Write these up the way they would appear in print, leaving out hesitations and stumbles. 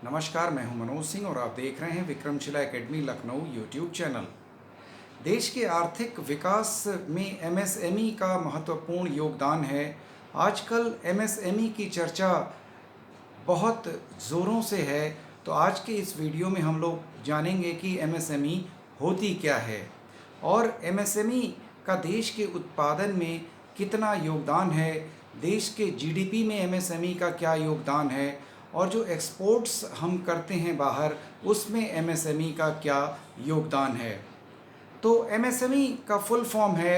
नमस्कार, मैं हूं मनोज सिंह और आप देख रहे हैं Vikramshila academy Lucknow YouTube channel. देश के आर्थिक विकास में एमएसएमई का महत्वपूर्ण योगदान है। आजकल एमएसएमई की चर्चा बहुत ज़ोरों से है, तो आज के इस वीडियो में हम लोग जानेंगे कि एमएसएमई होती क्या है और एमएसएमई का देश के उत्पादन में कितना योगदान है, देश के जीडीपी में एमएसएमई का क्या योगदान है और जो एक्सपोर्ट्स हम करते हैं बाहर उसमें एमएसएमई का क्या योगदान है। तो एमएसएमई का फुल फॉर्म है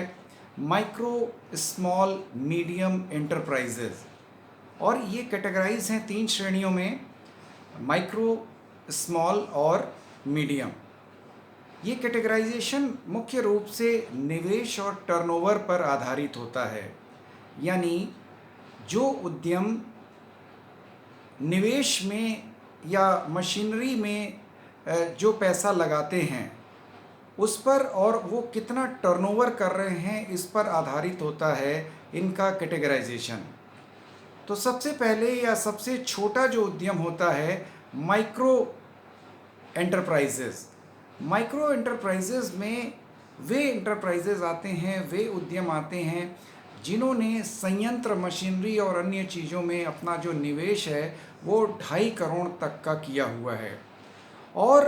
माइक्रो स्मॉल मीडियम एंटरप्राइजेज और ये कैटेगराइज हैं 3 श्रेणियों में, माइक्रो, स्मॉल और मीडियम। ये कैटेगराइजेशन मुख्य रूप से निवेश और टर्नओवर पर आधारित होता है, यानी जो उद्यम निवेश में या मशीनरी में जो पैसा लगाते हैं उस पर और वो कितना टर्नओवर कर रहे हैं इस पर आधारित होता है इनका कैटेगराइजेशन। तो सबसे पहले या सबसे छोटा जो उद्यम होता है माइक्रो एंटरप्राइजेज। माइक्रो एंटरप्राइजेज में वे एंटरप्राइजेज आते हैं, वे उद्यम आते हैं जिन्होंने संयंत्र, मशीनरी और अन्य चीज़ों में अपना जो निवेश है वो 2.5 करोड़ तक का किया हुआ है और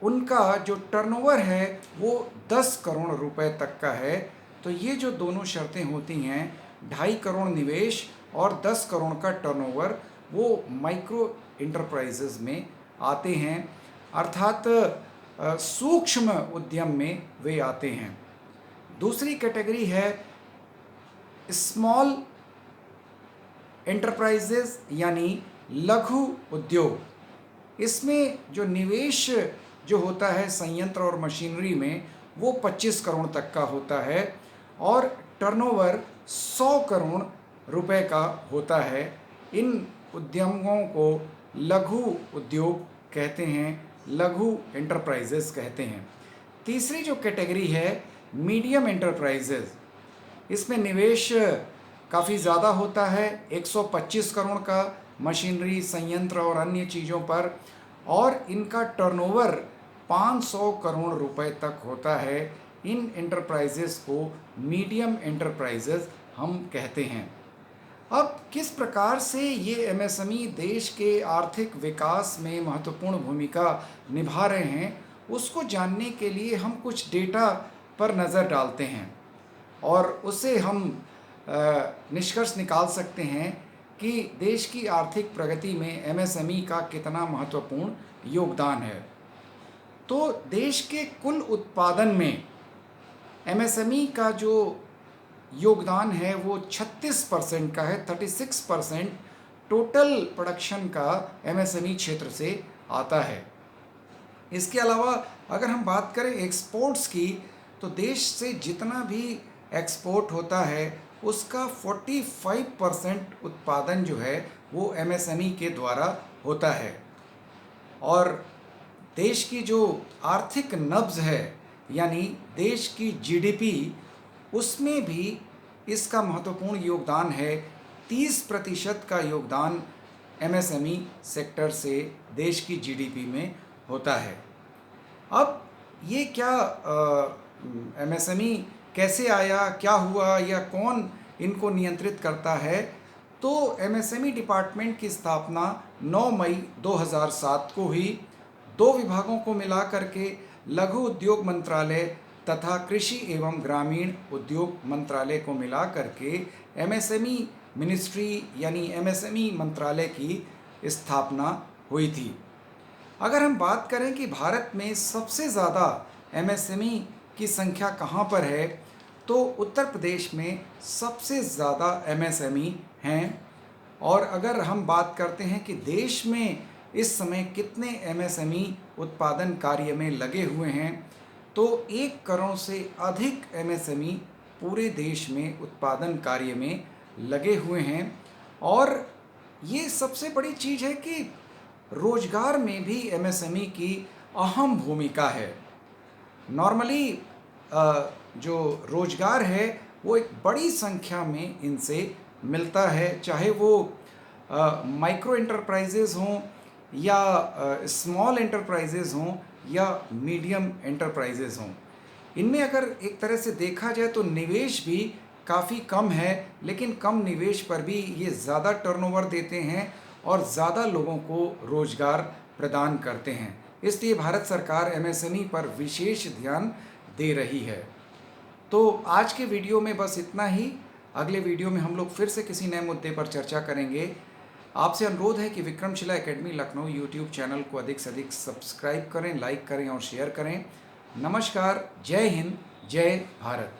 उनका जो टर्नओवर है वो 10 करोड़ रुपए तक का है। तो ये जो दोनों शर्तें होती हैं, 2.5 करोड़ निवेश और 10 करोड़ का टर्नओवर, वो माइक्रो एंटरप्राइजेज में आते हैं, अर्थात सूक्ष्म उद्यम में वे आते हैं। दूसरी कैटेगरी है स्मॉल एंटरप्राइजेज यानी लघु उद्योग। इसमें जो निवेश जो होता है संयंत्र और मशीनरी में वो 25 करोड़ तक का होता है और टर्नओवर 100 करोड़ रुपए का होता है। इन उद्यमों को लघु उद्योग कहते हैं, लघु एंटरप्राइजेज कहते हैं। तीसरी जो कैटेगरी है मीडियम एंटरप्राइजेज, इसमें निवेश काफ़ी ज़्यादा होता है, 125 करोड़ का मशीनरी, संयंत्र और अन्य चीज़ों पर, और इनका टर्नओवर 500 करोड़ रुपए तक होता है। इन एंटरप्राइजेस को मीडियम एंटरप्राइजेस हम कहते हैं। अब किस प्रकार से ये एमएसएमई देश के आर्थिक विकास में महत्वपूर्ण भूमिका निभा रहे हैं उसको जानने के लिए हम कुछ डेटा पर नज़र डालते हैं और उससे हम निष्कर्ष निकाल सकते हैं कि देश की आर्थिक प्रगति में एमएसएमई का कितना महत्वपूर्ण योगदान है। तो देश के कुल उत्पादन में एमएसएमई का जो योगदान है वो 36% का है, 36% टोटल प्रोडक्शन का एमएसएमई क्षेत्र से आता है। इसके अलावा अगर हम बात करें एक्सपोर्ट्स की, तो देश से जितना भी एक्सपोर्ट होता है उसका 45% उत्पादन जो है वो एमएसएमई के द्वारा होता है और देश की जो आर्थिक नब्ज है यानी देश की जीडीपी, उसमें भी इसका महत्वपूर्ण योगदान है। 30% का योगदान एमएसएमई सेक्टर से देश की जीडीपी में होता है। अब ये क्या एमएसएमई कैसे आया, क्या हुआ या कौन इनको नियंत्रित करता है? तो एमएसएमई डिपार्टमेंट की स्थापना 9 मई 2007 को हुई। 2 विभागों को मिला करके लघु उद्योग मंत्रालय तथा कृषि एवं ग्रामीण उद्योग मंत्रालय को मिला करके एमएसएमई मिनिस्ट्री यानी एमएसएमई मंत्रालय की स्थापना हुई थी। अगर हम बात करें कि भारत में सबसे ज़्यादा एमएसएमई की संख्या कहाँ पर है, तो उत्तर प्रदेश में सबसे ज़्यादा एमएसएमई हैं। और अगर हम बात करते हैं कि देश में इस समय कितने एमएसएमई उत्पादन कार्य में लगे हुए हैं, तो 1 करोड़ से अधिक एमएसएमई पूरे देश में उत्पादन कार्य में लगे हुए हैं। और ये सबसे बड़ी चीज़ है कि रोजगार में भी एमएसएमई की अहम भूमिका है। नॉर्मली जो रोजगार है वो एक बड़ी संख्या में इनसे मिलता है, चाहे वो माइक्रो एंटरप्राइजेज़ हों या स्मॉल एंटरप्राइजेज़ हों या मीडियम एंटरप्राइजेज़ हों, इनमें अगर एक तरह से देखा जाए तो निवेश भी काफ़ी कम है, लेकिन कम निवेश पर भी ये ज़्यादा टर्नओवर देते हैं और ज़्यादा लोगों को रोज़गार प्रदान करते हैं। इसलिए भारत सरकार एमएसएमई पर विशेष ध्यान दे रही है। तो आज के वीडियो में बस इतना ही। अगले वीडियो में हम लोग फिर से किसी नए मुद्दे पर चर्चा करेंगे। आपसे अनुरोध है कि Vikramshila academy Lucknow YouTube channel को अधिक से अधिक सब्सक्राइब करें, लाइक करें और शेयर करें। नमस्कार, जय हिंद, जय भारत।